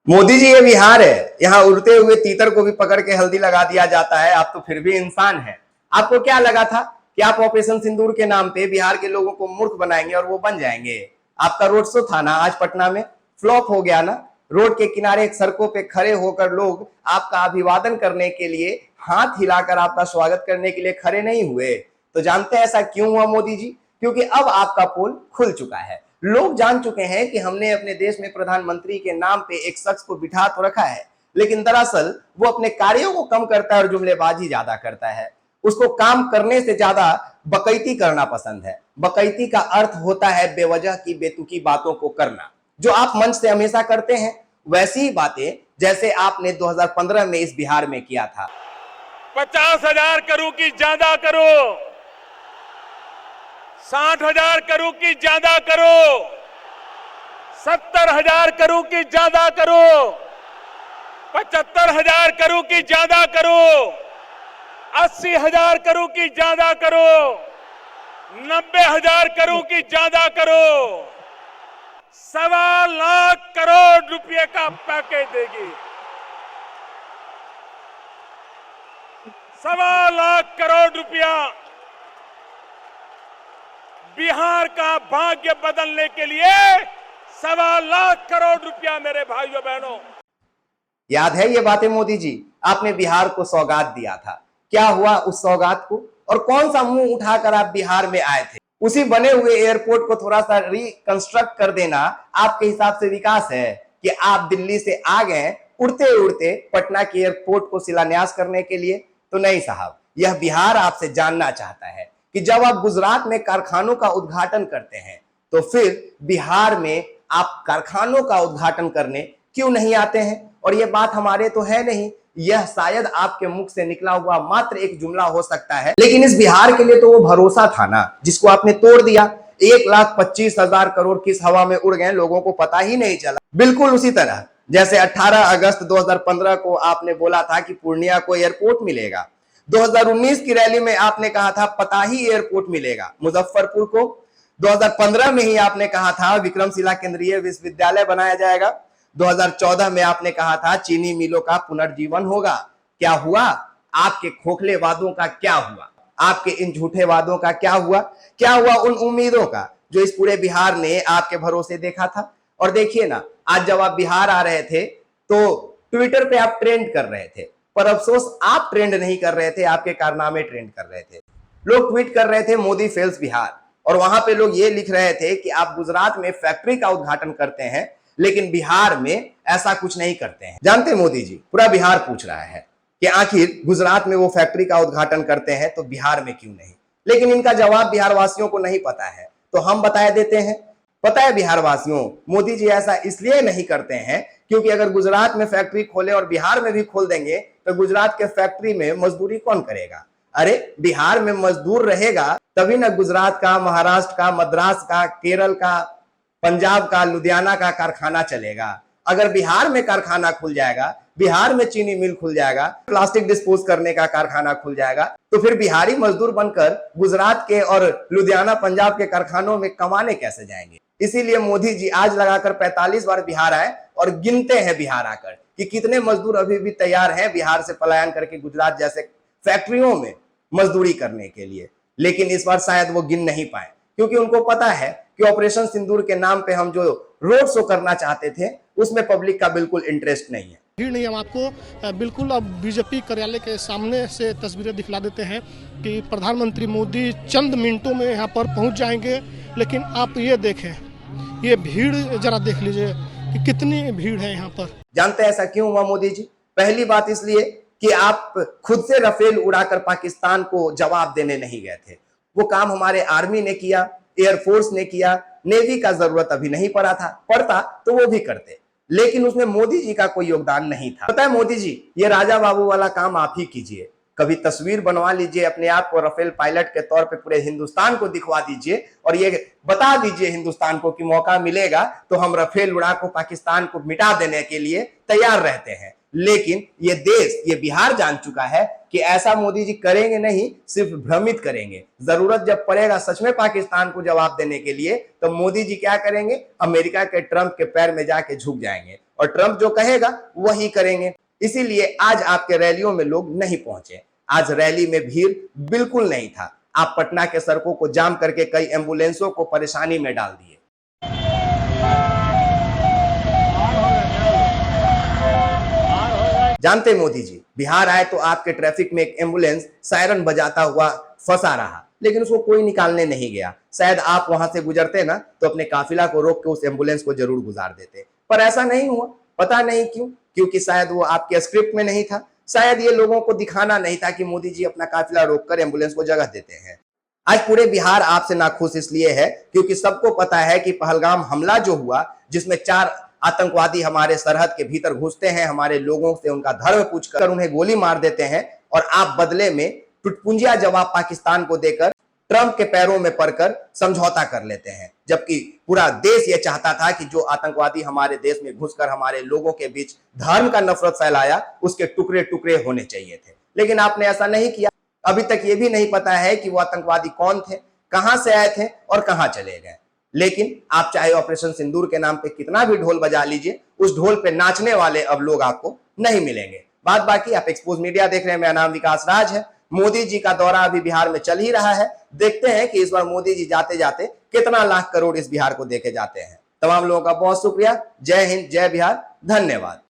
मोदी जी ये बिहार है, यहाँ उड़ते हुए तीतर को भी पकड़ के हल्दी लगा दिया जाता है। आप तो फिर भी इंसान हैं। आपको क्या लगा था कि आप ऑपरेशन सिंदूर के नाम पे बिहार के लोगों को मूर्ख बनाएंगे और वो बन जाएंगे? आपका रोड शो था ना आज पटना में, फ्लॉप हो गया ना। रोड के किनारे सड़कों पे खड़े होकर लोग आपका अभिवादन करने के लिए, हाथ हिलाकर आपका स्वागत करने के लिए खड़े नहीं हुए। तो जानते हैं ऐसा क्यों हुआ मोदी जी? क्योंकि अब आपका पोल खुल चुका है। लोग जान चुके हैं कि हमने अपने देश में प्रधानमंत्री के नाम पे एक शख्स को बिठा तो रखा है, लेकिन दरअसल वो अपने कार्यों को कम करता है और जुमलेबाजी ज्यादा करता है। उसको काम करने से ज्यादा बकैती करना पसंद है। बकैती का अर्थ होता है बेवजह की बेतुकी बातों को करना, जो आप मंच से हमेशा करते हैं। वैसी ही बातें जैसे आपने 2015 में इस बिहार में किया था। 50,000 करूं कि ज्यादा करो, 60,000 करूं कि ज्यादा करो, 70,000 करूं कि ज्यादा करो, 75,000 करूं कि ज्यादा करो, 80,000 करूं कि ज्यादा करो, 90,000 करूं कि ज्यादा करो, 1.25 करोड़ रुपए का पैकेज देगी। 1.25 करोड़ रुपया बिहार का भाग्य बदलने के लिए। 1.25 करोड़ रुपया मेरे भाइयों बहनों। याद है ये बातें मोदी जी? आपने बिहार को सौगात दिया था। क्या हुआ उस सौगात को? और कौन सा मुंह उठाकर आप बिहार में आए थे? उसी बने हुए एयरपोर्ट को थोड़ा सा रिकंस्ट्रक्ट कर देना आपके हिसाब से विकास है कि आप दिल्ली से आ गए उड़ते उड़ते पटना के एयरपोर्ट को शिलान्यास करने के लिए? तो नहीं साहब, यह बिहार आपसे जानना चाहता है कि जब आप गुजरात में कारखानों का उद्घाटन करते हैं तो फिर बिहार में आप कारखानों का उद्घाटन करने क्यों नहीं आते हैं? और यह बात हमारे तो है नहीं, यह शायद आपके मुख से निकला हुआ मात्र एक जुमला हो सकता है, लेकिन इस बिहार के लिए तो वो भरोसा था ना जिसको आपने तोड़ दिया। 1,25,000 करोड़ किस हवा में उड़ गए, लोगों को पता ही नहीं चला। बिल्कुल उसी तरह जैसे 18 अगस्त 2015 को आपने बोला था कि पूर्णिया को एयरपोर्ट मिलेगा। 2019 की रैली में आपने कहा था पताही एयरपोर्ट मिलेगा मुजफ्फरपुर को। 2015 में ही आपने कहा था विक्रमशिला केंद्रीय विश्वविद्यालय बनाया जाएगा। 2014 में आपने कहा था चीनी मिलों का पुनर्जीवन होगा। क्या हुआ? आपके खोखले वादों का क्या हुआ? आपके इन झूठे वादों का क्या हुआ? क्या हुआ उन उम्मीदों का जो इस पूरे बिहार ने आपके भरोसे देखा था? और देखिए ना, आज जब आप बिहार आ रहे थे तो ट्विटर पे आप ट्रेंड कर रहे थे, पर अफसोस आप ट्रेंड नहीं कर रहे थे, आपके कारनामे ट्रेंड कर रहे थे। लोग ट्वीट कर रहे थे मोदी फेल्स बिहार, और वहां पे लोग ये लिख रहे थे कि आप गुजरात में फैक्ट्री का उद्घाटन करते हैं लेकिन बिहार में ऐसा कुछ नहीं करते हैं। जानते मोदी जी, पूरा बिहार पूछ रहा है कि आखिर गुजरात में वो फैक्ट्री का उद्घाटन करते हैं तो बिहार में क्यों नहीं? लेकिन इनका जवाब बिहार वासियों को नहीं पता है, तो हम बता देते हैं। पता है बिहार वासियों, मोदी जी ऐसा इसलिए नहीं करते हैं क्योंकि अगर गुजरात में फैक्ट्री खोले और बिहार में भी खोल देंगे तो गुजरात के फैक्ट्री में मजदूरी कौन करेगा? अरे बिहार में मजदूर रहेगा तभी ना गुजरात का, महाराष्ट्र का, मद्रास का, केरल का, पंजाब का, लुधियाना का कारखाना चलेगा। अगर बिहार में कारखाना खुल जाएगा, बिहार में चीनी मिल खुल जाएगा, प्लास्टिक डिस्पोज करने का कारखाना खुल जाएगा, तो फिर बिहारी मजदूर बनकर गुजरात के और लुधियाना, पंजाब के कारखानों में कमाने कैसे जाएंगे? इसीलिए मोदी जी आज लगाकर 45 बार बिहार आए और गिनते हैं बिहार आकर कि कितने मजदूर अभी भी तैयार हैं बिहार से पलायन करके गुजरात जैसे फैक्ट्रियों में मजदूरी करने के लिए। लेकिन इस बार शायद वो गिन नहीं पाए क्योंकि उनको पता है कि ऑपरेशन सिंदूर के नाम पे हम जो रोड शो करना चाहते थे उसमें पब्लिक का बिल्कुल इंटरेस्ट नहीं है। भीड़ नहीं, हम आपको बिल्कुल अब बीजेपी कार्यालय के सामने से तस्वीरें दिखला देते हैं कि प्रधानमंत्री मोदी चंद मिनटों में यहाँ पर पहुँच जाएंगे। लेकिन आप ये देखें, ये भीड़ जरा देख लीजिए कि कितनी भीड़ है यहाँ पर। जानते हैं ऐसा क्यों हुआ मोदी जी? पहली बात इसलिए कि आप खुद से रफेल उड़ाकर पाकिस्तान को जवाब देने नहीं गए थे। वो काम हमारे आर्मी ने किया, एयरफोर्स ने किया, नेवी का जरूरत अभी नहीं पड़ा था, पड़ता तो वो भी करते, लेकिन उसमें मोदी जी का कोई योगदान नहीं था। पता है मोदी जी, ये राजा बाबू वाला काम आप ही कीजिए। कभी तस्वीर बनवा लीजिए अपने आप को रफेल पायलट के तौर पे, पूरे हिंदुस्तान को दिखवा दीजिए और ये बता दीजिए हिंदुस्तान को कि मौका मिलेगा तो हम रफेल उड़ा को पाकिस्तान को मिटा देने के लिए तैयार रहते हैं। लेकिन ये देश, ये बिहार जान चुका है कि ऐसा मोदी जी करेंगे नहीं, सिर्फ भ्रमित करेंगे। जरूरत जब पड़ेगा सच में पाकिस्तान को जवाब देने के लिए तो मोदी जी क्या करेंगे? अमेरिका के ट्रंप के पैर में जाके झुक जाएंगे और ट्रंप जो कहेगा वही करेंगे। इसीलिए आज आपके रैलियों में लोग नहीं पहुंचे। आज रैली में भीड़ बिल्कुल नहीं था। आप पटना के सड़कों को जाम करके कई एम्बुलेंसों को परेशानी में डाल दिए। जानते मोदी जी, बिहार आए तो आपके ट्रैफिक में एक एम्बुलेंस सायरन बजाता हुआ फंसा रहा, लेकिन उसको कोई निकालने नहीं गया। शायद आप वहां से गुजरते ना तो अपने काफिला को रोक के उस एम्बुलेंस को जरूर गुजार देते, पर ऐसा नहीं हुआ। पता नहीं क्यों, क्योंकि शायद वो आपके स्क्रिप्ट में नहीं था। शायद ये लोगों को दिखाना नहीं था कि मोदी जी अपना काफिला रोककर एम्बुलेंस को जगह देते हैं। आज पूरे बिहार आपसे नाखुश इसलिए है क्योंकि सबको पता है कि पहलगाम हमला जो हुआ, जिसमें 4 आतंकवादी हमारे सरहद के भीतर घुसते हैं, हमारे लोगों से उनका धर्म पूछकर उन्हें गोली मार देते हैं, और आप बदले में टुटपुंजिया जवाब पाकिस्तान को देकर ट्रंप के पैरों में पड़कर समझौता कर लेते हैं। जबकि पूरा देश यह चाहता था कि जो आतंकवादी हमारे देश में घुसकर हमारे लोगों के बीच धर्म का नफरत फैलाया, उसके टुकड़े टुकड़े होने चाहिए थे, लेकिन आपने ऐसा नहीं किया। अभी तक ये भी नहीं पता है कि वो आतंकवादी कौन थे, कहां से आए थे और कहां चले गए। लेकिन आप चाहे ऑपरेशन सिंदूर के नाम पे कितना भी ढोल बजा लीजिए, उस ढोल पे नाचने वाले अब लोग आपको नहीं मिलेंगे। बात बाकी, आप एक्सपोज मीडिया देख रहे हैं, मेरा नाम विकास राज है। मोदी जी का दौरा अभी बिहार में चल ही रहा है। देखते हैं कि इस बार मोदी जी जाते जाते कितना लाख करोड़ इस बिहार को देके जाते हैं। तमाम लोगों का बहुत शुक्रिया। जय हिंद, जय बिहार, धन्यवाद।